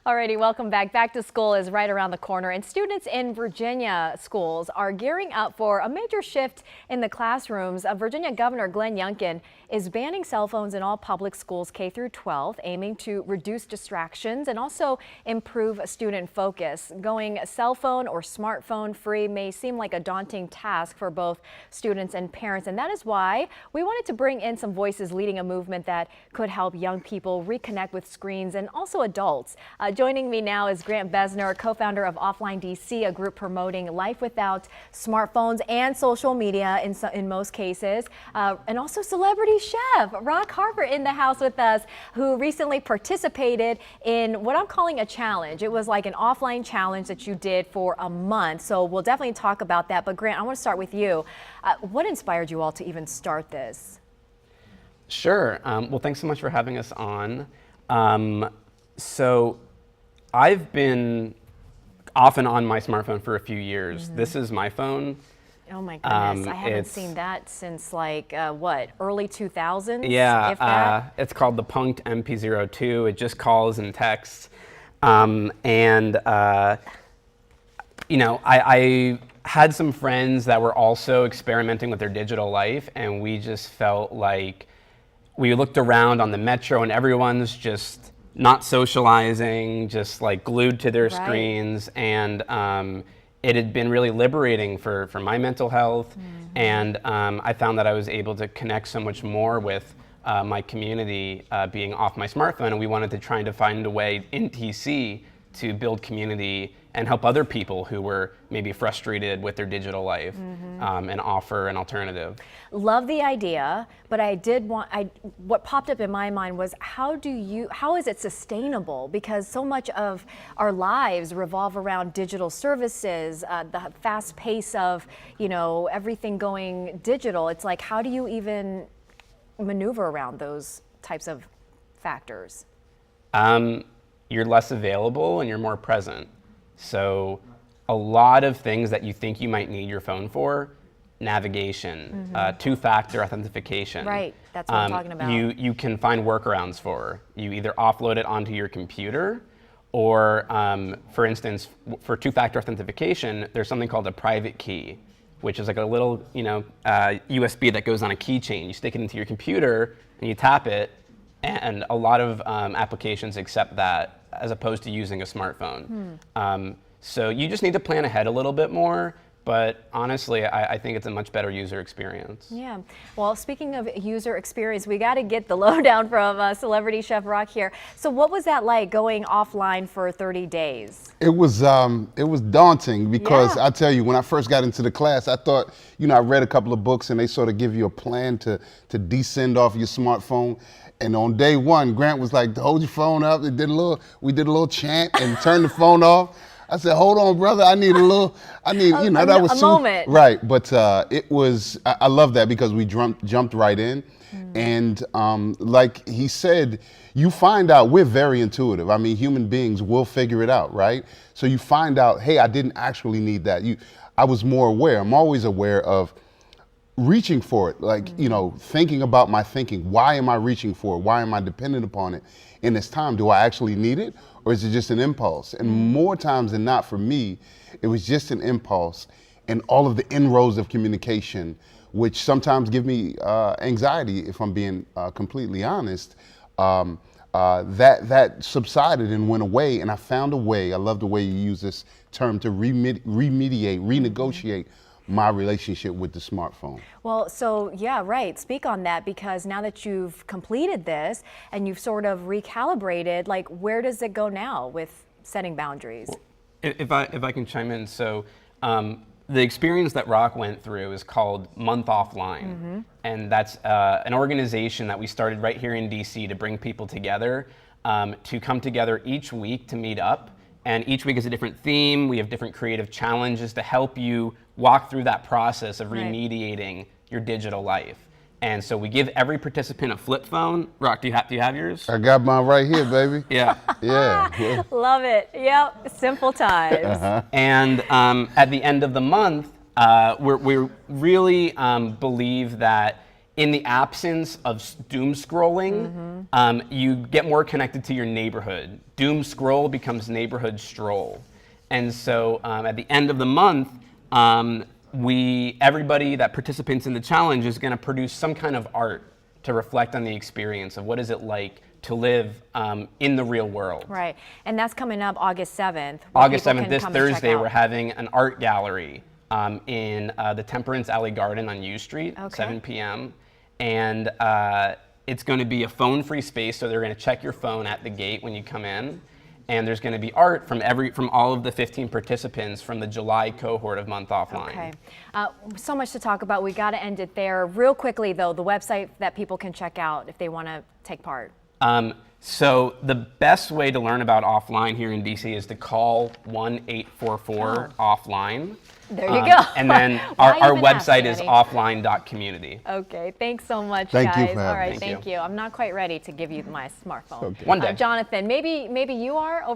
Alrighty, welcome back. Back to school is right around the corner, and students in Virginia schools are gearing up for a major shift in the classrooms. Virginia Governor Glenn Youngkin is banning cell phones in all public schools K through 12, aiming to reduce distractions and also improve student focus. Going cell phone or smartphone free may seem like a daunting task for both students and parents, and that is why we wanted to bring in some voices leading a movement that could help young people reconnect with screens and also adults. Joining me now is Grant Besner, co-founder of Offline DC, a group promoting life without smartphones and social media in most cases, and also celebrity chef Rock Harper in the house with us, who recently participated in what I'm calling a challenge. It was like an offline challenge that you did for a month, so we'll definitely talk about that. But Grant, I want to start with you. What inspired you all to even start this? Sure. Well, thanks so much for having us on. So I've been off and on my smartphone for a few years. This is my phone. Oh my goodness, I haven't seen that since like, what, early 2000s? Yeah, if that? It's called the Punkt MP02. It just calls and texts. You know, I had some friends that were also experimenting with their digital life, and we just felt like we looked around on the metro and everyone's just not socializing, just like glued to their screens, and it had been really liberating for my mental health, and I found that I was able to connect so much more with my community being off my smartphone, and we wanted to try to find a way in TC to build community and help other people who were maybe frustrated with their digital life and offer an alternative. Love the idea, but what popped up in my mind was how is it sustainable? Because so much of our lives revolve around digital services, the fast pace of, you know, everything going digital. It's like, how do you even maneuver around those types of factors? You're less available and you're more present. So a lot of things that you think you might need your phone for, navigation, two-factor authentication. Right, that's what I'm talking about. You can find workarounds for. You either offload it onto your computer, or for instance, for two-factor authentication, there's something called a private key, which is like a little, USB that goes on a keychain. You stick it into your computer and you tap it, and a lot of applications accept that as opposed to using a smartphone. So you just need to plan ahead a little bit more, but honestly, I think it's a much better user experience. Yeah, well, speaking of user experience, we got to get the lowdown from celebrity chef Rock here. So what was that like going offline for 30 days? It was daunting because I tell you, when I first got into the class, I thought, I read a couple of books and they sort of give you a plan to descend off your smartphone. And on day one, Grant was like, hold your phone up. We did a little chant and turned the phone off. I said, hold on, brother. I need, that was a moment. Right, but it was, I love that because we jumped right in. And like he said, you find out, we're very intuitive. I mean, human beings will figure it out, right? So you find out, hey, I didn't actually need that. I was more aware. I'm always aware of reaching for it, like, thinking about my thinking. Why am I reaching for it? Why am I dependent upon it in this time? Do I actually need it, or is it just an impulse? And more times than not, for me, it was just an impulse, and all of the inroads of communication, which sometimes give me anxiety, if I'm being completely honest, that subsided and went away, and I found a way. I love the way you use this term, to remediate, renegotiate my relationship with the smartphone. Well, so yeah, right. Speak on that, because now that you've completed this and you've sort of recalibrated, like, where does it go now with setting boundaries? Well, if I can chime in, so the experience that Rock went through is called Month Offline, and that's an organization that we started right here in DC to bring people together, to come together each week to meet up. And each week is a different theme. We have different creative challenges to help you walk through that process of remediating your digital life. And so we give every participant a flip phone. Rock, do you have yours? I got mine right here, baby. Yeah. Yeah. Love it. Yep. Simple times. And at the end of the month, we really believe that in the absence of doom scrolling, you get more connected to your neighborhood. Doom scroll becomes neighborhood stroll. And so at the end of the month, everybody that participates in the challenge is going to produce some kind of art to reflect on the experience of what is it like to live in the real world. Right, and that's coming up August 7th. August 7th, this Thursday, we're having an art gallery in the Temperance Alley Garden on U Street, 7 p.m. And it's going to be a phone-free space, so they're going to check your phone at the gate when you come in. And there's going to be art from all of the 15 participants from the July cohort of Month Offline. Okay, so much to talk about. We got to end it there. Real quickly, though, the website that people can check out if they want to take part. So the best way to learn about offline here in DC is to call 1-844-OFFLINE. There you go. And then our website is offline.community. Okay, thanks so much, Thank guys. you for having All right, me. thank you. I'm not quite ready to give you my smartphone. Okay. One day. Jonathan, maybe you are over